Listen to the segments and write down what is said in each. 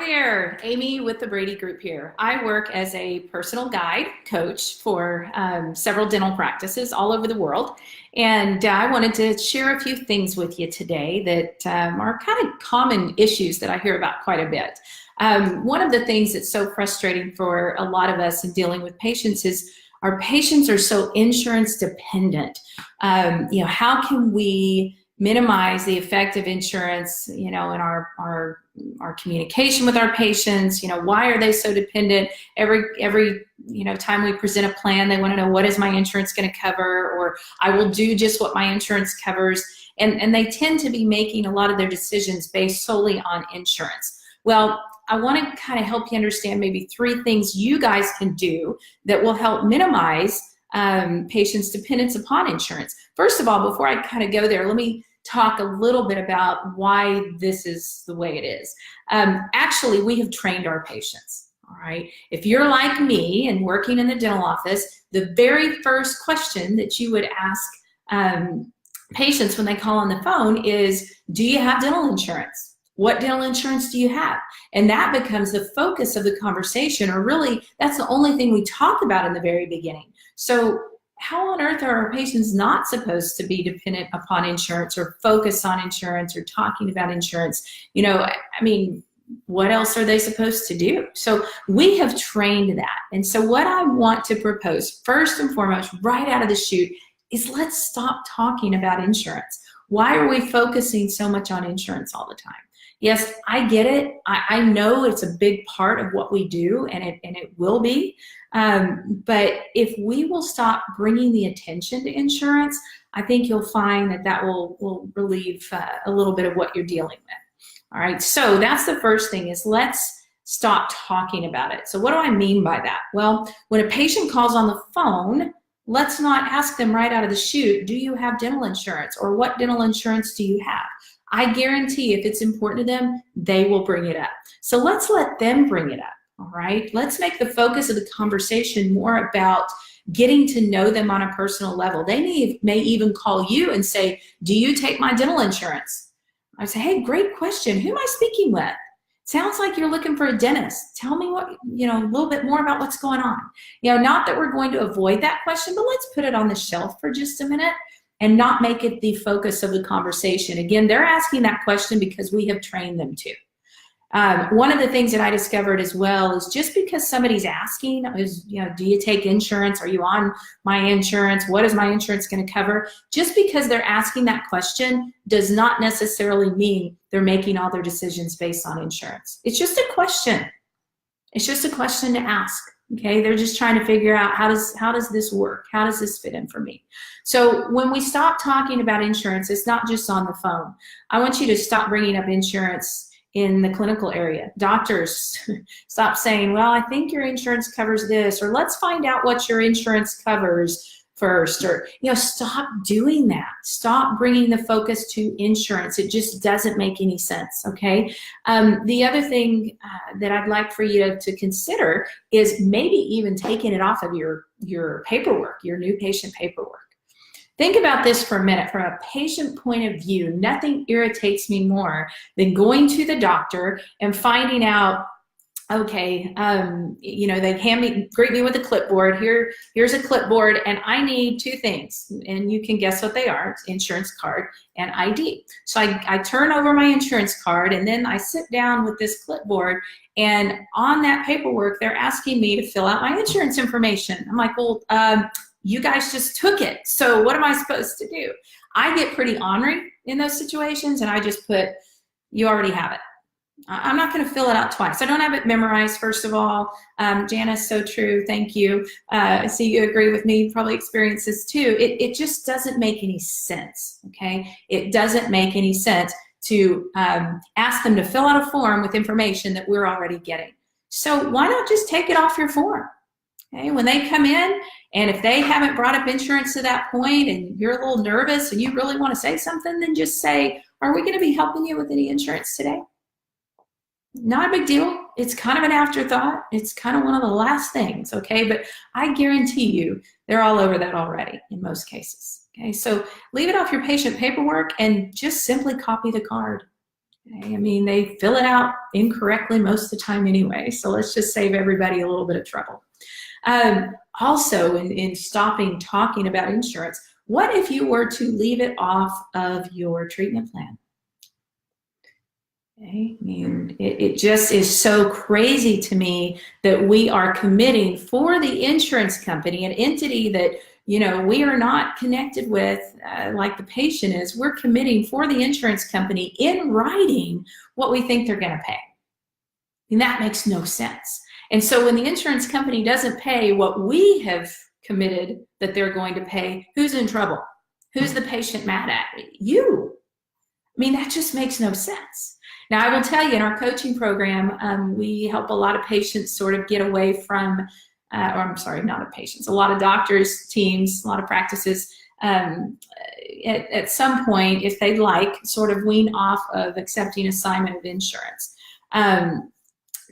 there, Amy with the Brady Group here. I work as a personal guide coach for several dental practices all over the world. And I wanted to share a few things with you today that are kind of common issues that I hear about quite a bit. One of the things that's so frustrating for a lot of us in dealing with patients is our patients are so insurance dependent. How can we minimize the effect of insurance, in our communication with our patients? Why are they so dependent? Every time we present a plan, they want to know, what is my insurance going to cover? Or I will do just what my insurance covers. And they tend to be making a lot of their decisions based solely on insurance. Well, I want to kind of help you understand maybe 3 things you guys can do that will help minimize patients' dependence upon insurance. First of all, before I kind of go there, let me talk a little bit about why this is the way it is. Actually, we have trained our patients, all right? If you're like me and working in the dental office, the very first question that you would ask patients when they call on the phone is, do you have dental insurance? What dental insurance do you have? And that becomes the focus of the conversation, or really, that's the only thing we talk about in the very beginning. So how on earth are our patients not supposed to be dependent upon insurance or focus on insurance or talking about insurance? What else are they supposed to do? So we have trained that. And so what I want to propose, first and foremost, right out of the chute, is let's stop talking about insurance. Why are we focusing so much on insurance all the time? Yes, I get it. I know it's a big part of what we do, and it will be. But if we will stop bringing the attention to insurance, I think you'll find that will relieve a little bit of what you're dealing with. All right, so that's the first thing, is let's stop talking about it. So what do I mean by that? Well, when a patient calls on the phone, let's not ask them right out of the chute, do you have dental insurance, or what dental insurance do you have? I guarantee if it's important to them, they will bring it up. So let's let them bring it up, all right? Let's make the focus of the conversation more about getting to know them on a personal level. They may even call you and say, do you take my dental insurance? I say, hey, great question. Who am I speaking with? Sounds like you're looking for a dentist. Tell me a little bit more about what's going on. Not that we're going to avoid that question, but let's put it on the shelf for just a minute and not make it the focus of the conversation. Again, they're asking that question because we have trained them to. One of the things that I discovered as well is, just because somebody's asking, do you take insurance? Are you on my insurance? What is my insurance going to cover? Just because they're asking that question does not necessarily mean they're making all their decisions based on insurance. It's just a question. It's just a question to ask. Okay, they're just trying to figure out, how does this work? How does this fit in for me? So when we stop talking about insurance, it's not just on the phone. I want you to stop bringing up insurance in the clinical area. Doctors, stop saying, well, I think your insurance covers this, or let's find out what your insurance covers first, or stop doing that. Stop bringing the focus to insurance. It just doesn't make any sense. Okay. The other thing that I'd like for you to consider is maybe even taking it off of your paperwork, your new patient paperwork. Think about this for a minute. From a patient point of view, nothing irritates me more than going to the doctor and finding out, okay, they greet me with a clipboard. Here's a clipboard, and I need 2 things, and you can guess what they are: insurance card and ID. So I turn over my insurance card, and then I sit down with this clipboard, and on that paperwork, they're asking me to fill out my insurance information. I'm like, well, you guys just took it, so what am I supposed to do? I get pretty ornery in those situations, and I just put, you already have it. I'm not going to fill it out twice. I don't have it memorized, first of all. Janice, so true. Thank you. I see you agree with me. You probably experience this too. It just doesn't make any sense, okay? It doesn't make any sense to ask them to fill out a form with information that we're already getting. So why not just take it off your form? Okay, when they come in, and if they haven't brought up insurance to that point and you're a little nervous and you really want to say something, then just say, are we going to be helping you with any insurance today? Not a big deal. It's kind of an afterthought. It's kind of one of the last things, okay? But I guarantee you they're all over that already in most cases, okay? So leave it off your patient paperwork and just simply copy the card. Okay? I mean, they fill it out incorrectly most of the time anyway, so let's just save everybody a little bit of trouble. Also, in stopping talking about insurance, what if you were to leave it off of your treatment plan? Okay. I mean, it just is so crazy to me that we are committing for the insurance company, an entity that, you know, we are not connected with like the patient is. We're committing for the insurance company in writing what we think they're going to pay. And that makes no sense. And so when the insurance company doesn't pay what we have committed that they're going to pay, who's in trouble? Who's the patient mad at? You. I mean, that just makes no sense. Now, I will tell you, in our coaching program, we help a lot of patients sort of get away from, or I'm sorry, not of patients, a lot of doctors, teams, a lot of practices, at some point, if they'd like, sort of wean off of accepting assignment of insurance.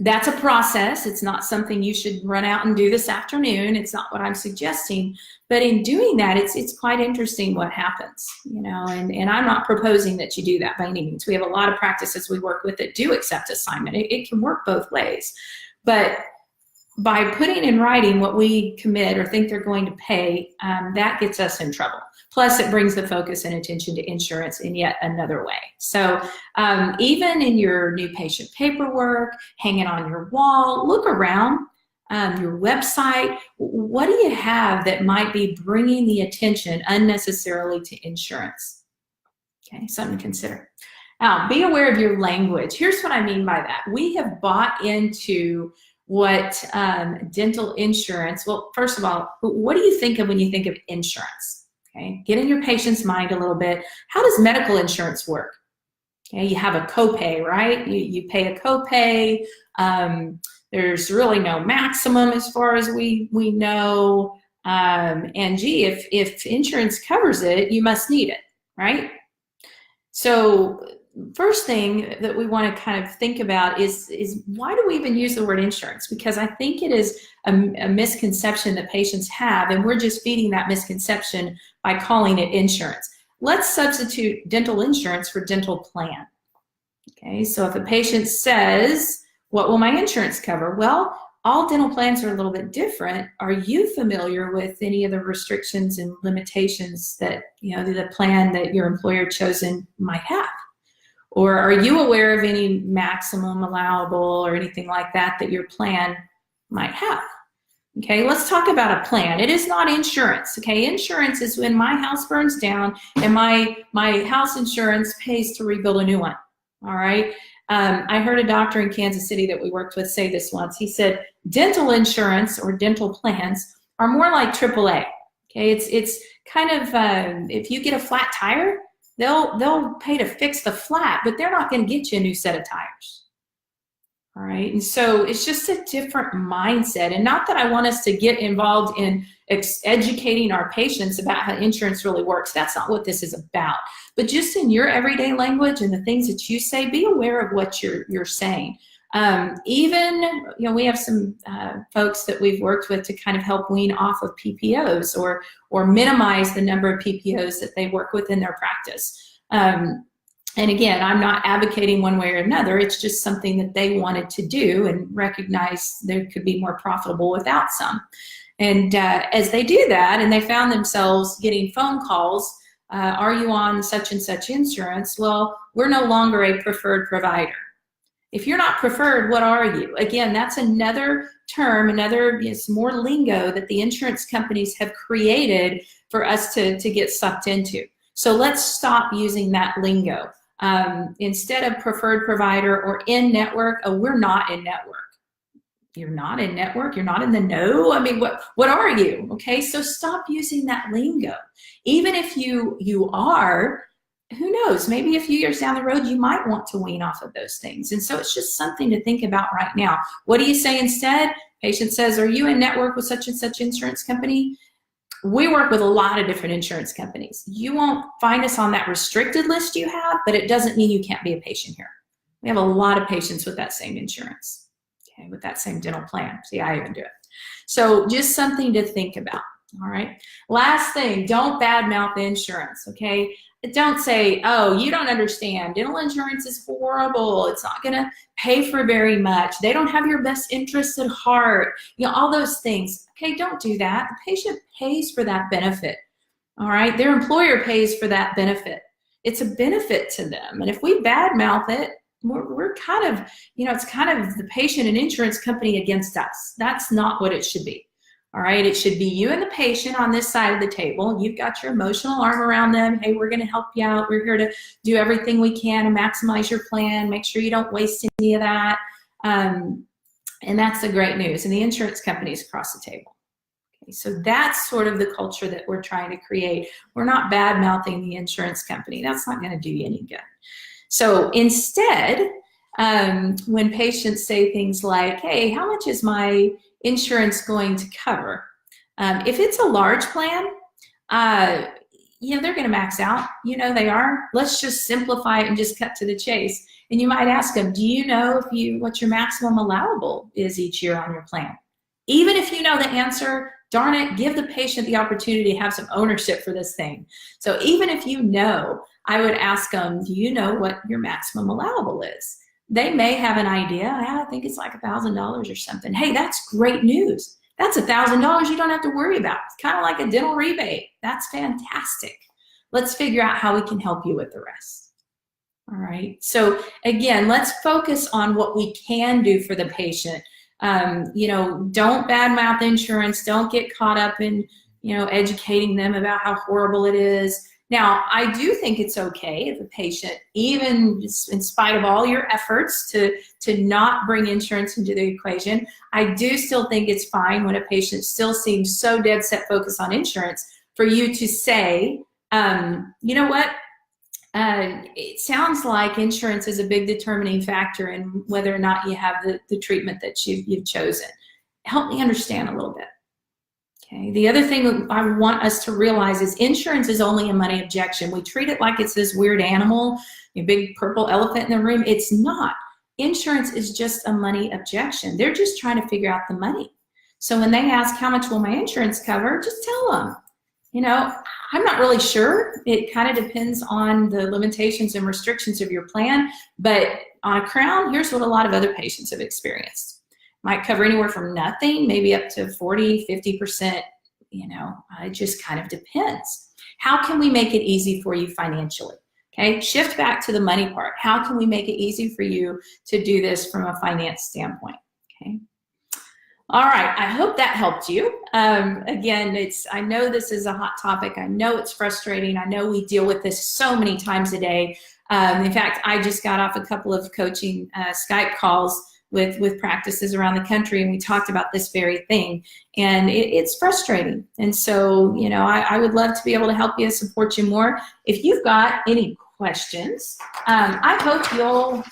That's a process. It's not something you should run out and do this afternoon. It's not what I'm suggesting. But in doing that, it's quite interesting what happens, you know, and I'm not proposing that you do that by any means. We have a lot of practices we work with that do accept assignment. It can work both ways. But by putting in writing what we commit or think they're going to pay, that gets us in trouble. Plus, it brings the focus and attention to insurance in yet another way. So even in your new patient paperwork, hanging on your wall, look around your website. What do you have that might be bringing the attention unnecessarily to insurance? Okay, something to consider. Now, be aware of your language. Here's what I mean by that. We have bought into what dental insurance, well, first of all, what do you think of when you think of insurance? Okay, get in your patient's mind a little bit. How does medical insurance work? Okay, you have a copay, right? You pay a copay. There's really no maximum as far as we know. And gee, if insurance covers it, you must need it, right? So first thing that we want to kind of think about is why do we even use the word insurance? Because I think it is a misconception that patients have, and we're just feeding that misconception by calling it insurance. Let's substitute dental insurance for dental plan. Okay, so if a patient says, what will my insurance cover? Well, all dental plans are a little bit different. Are you familiar with any of the restrictions and limitations that, you know, the plan that your employer chosen might have? Or are you aware of any maximum allowable or anything like that that your plan might have? Okay, let's talk about a plan. It is not insurance. Okay, insurance is when my house burns down and my house insurance pays to rebuild a new one. All right. I heard a doctor in Kansas City that we worked with say this once. He said, dental insurance or dental plans are more like AAA. Okay, it's kind of if you get a flat tire, they'll pay to fix the flat, but they're not going to get you a new set of tires. All right, and so it's just a different mindset. And not that I want us to get involved in educating our patients about how insurance really works. That's not what this is about. But just in your everyday language and the things that you say, be aware of what you're saying. Even, you know, we have some folks that we've worked with to kind of help wean off of PPOs or minimize the number of PPOs that they work with in their practice. And again, I'm not advocating one way or another. It's just something that they wanted to do and recognize they could be more profitable without some. And as they do that, and they found themselves getting phone calls, are you on such and such insurance? Well, we're no longer a preferred provider. If you're not preferred, what are you? Again, that's another term, it's more lingo that the insurance companies have created for us to get sucked into. So let's stop using that lingo. Instead of preferred provider or in-network, oh, we're not in-network. You're not in-network? You're not in the know? I mean, what are you? Okay, so stop using that lingo. Even if you are, who knows, maybe a few years down the road, you might want to wean off of those things. And so it's just something to think about right now. What do you say instead? Patient says, are you in network with such and such insurance company? We work with a lot of different insurance companies. You won't find us on that restricted list you have, but it doesn't mean you can't be a patient here. We have a lot of patients with that same insurance, okay, with that same dental plan. See, I even do it. So just something to think about, all right? Last thing, don't badmouth insurance, okay? don't say, oh, you don't understand. Dental insurance is horrible. It's not going to pay for very much. They don't have your best interests at heart. You know, all those things. Okay, don't do that. The patient pays for that benefit. All right, their employer pays for that benefit. It's a benefit to them. And if we badmouth it, we're kind of, you know, it's kind of the patient and insurance company against us. That's not what it should be. All right, it should be you and the patient on this side of the table. You've got your emotional arm around them. Hey, we're going to help you out. We're here to do everything we can to maximize your plan. Make sure you don't waste any of that. And that's the great news. And the insurance companies across the table. So that's sort of the culture that we're trying to create. We're not bad-mouthing the insurance company. That's not going to do you any good. So instead, when patients say things like, hey, how much is my insurance going to cover? If it's a large plan, you know, they're going to max out. You know they are. Let's just simplify it and just cut to the chase. And you might ask them, do you know what your maximum allowable is each year on your plan? Even if you know the answer, darn it, give the patient the opportunity to have some ownership for this thing. So even if you know, I would ask them, do you know what your maximum allowable is? They may have an idea. I think it's like $1,000 or something. Hey, that's great news. That's $1,000 you don't have to worry about. It's kind of like a dental rebate. That's fantastic. Let's figure out how we can help you with the rest. All right. So again, let's focus on what we can do for the patient. You know, don't badmouth insurance. Don't get caught up in, you know, educating them about how horrible it is. Now, I do think it's okay if a patient, even in spite of all your efforts to not bring insurance into the equation, I do still think it's fine when a patient still seems so dead set focused on insurance for you to say, you know what, it sounds like insurance is a big determining factor in whether or not you have the treatment that you've chosen. Help me understand a little bit. Okay. The other thing I want us to realize is insurance is only a money objection. We treat it like it's this weird animal, a big purple elephant in the room. It's not. Insurance is just a money objection. They're just trying to figure out the money. So when they ask, how much will my insurance cover, just tell them, you know, I'm not really sure. It kind of depends on the limitations and restrictions of your plan. But on a Crown, here's what a lot of other patients have experienced. Might cover anywhere from nothing, maybe up to 40, 50%, you know, it just kind of depends. How can we make it easy for you financially? Okay, shift back to the money part. How can we make it easy for you to do this from a finance standpoint? Okay. All right, I hope that helped you. Again, I know this is a hot topic. I know it's frustrating. I know we deal with this so many times a day. In fact, I just got off a couple of coaching Skype calls with practices around the country, and we talked about this very thing, and it's frustrating. And so, you know, I would love to be able to help you, support you more. If you've got any questions, I hope you'll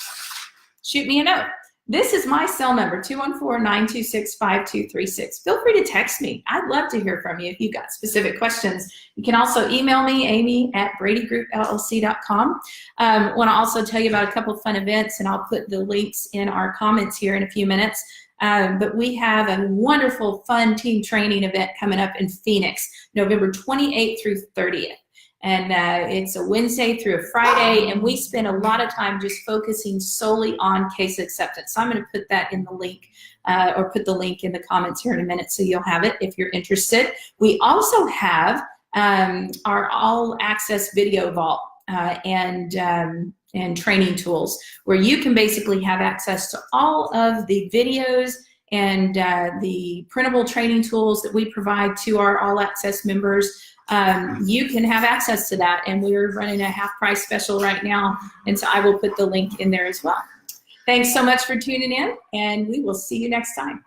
shoot me a note. This is my cell number, 214-926-5236. Feel free to text me. I'd love to hear from you if you've got specific questions. You can also email me, amy@bradygroupllc.com. I want to also tell you about a couple of fun events, and I'll put the links in our comments here in a few minutes. But we have a wonderful, fun team training event coming up in Phoenix, November 28th through 30th. And it's a Wednesday through a Friday, and we spend a lot of time just focusing solely on case acceptance. So I'm going to put that in the link, or put the link in the comments here in a minute, so you'll have it if you're interested. We also have our all-access video vault and training tools, where you can basically have access to all of the videos and the printable training tools that we provide to our all-access members. You can have access to that, and we're running a half-price special right now, and so I will put the link in there as well. Thanks so much for tuning in, and we will see you next time.